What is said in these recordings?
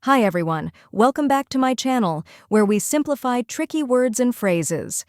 Hi everyone, welcome back to my channel, where we simplify tricky words and phrases.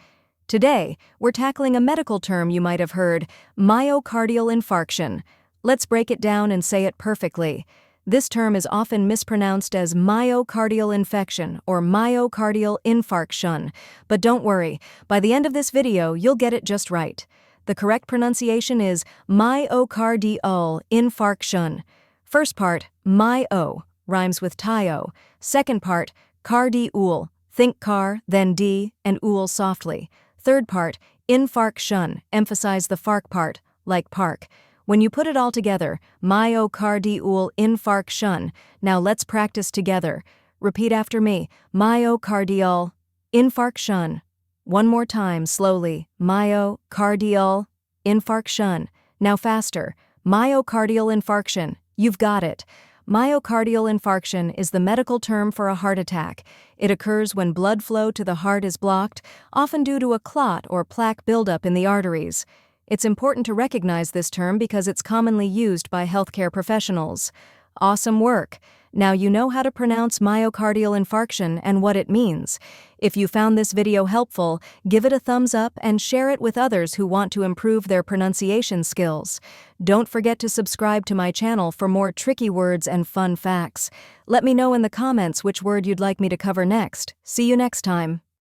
Today, we're tackling a medical term you might have heard, myocardial infarction. Let's break it down and say it perfectly. This term is often mispronounced as myocardial infection or myocardial infarction, but don't worry, by the end of this video you'll get it just right. The correct pronunciation is myocardial infarction. First part, myo, rhymes with tio. Second part, cardiul, think car, then d, and ul softly. Third part, infarction, emphasize the fark part, like park. When you put it all together, myocardial infarction. Now let's practice together. Repeat after me, myocardial infarction. One more time, slowly, myocardial infarction. Now faster, myocardial infarction. You've got it. Myocardial infarction is the medical term for a heart attack. It occurs when blood flow to the heart is blocked, often due to a clot or plaque buildup in the arteries. It's important to recognize this term because it's commonly used by healthcare professionals. Awesome work! Now you know how to pronounce myocardial infarction and what it means. If you found this video helpful, give it a thumbs up and share it with others who want to improve their pronunciation skills. Don't forget to subscribe to my channel for more tricky words and fun facts. Let me know in the comments which word you'd like me to cover next. See you next time.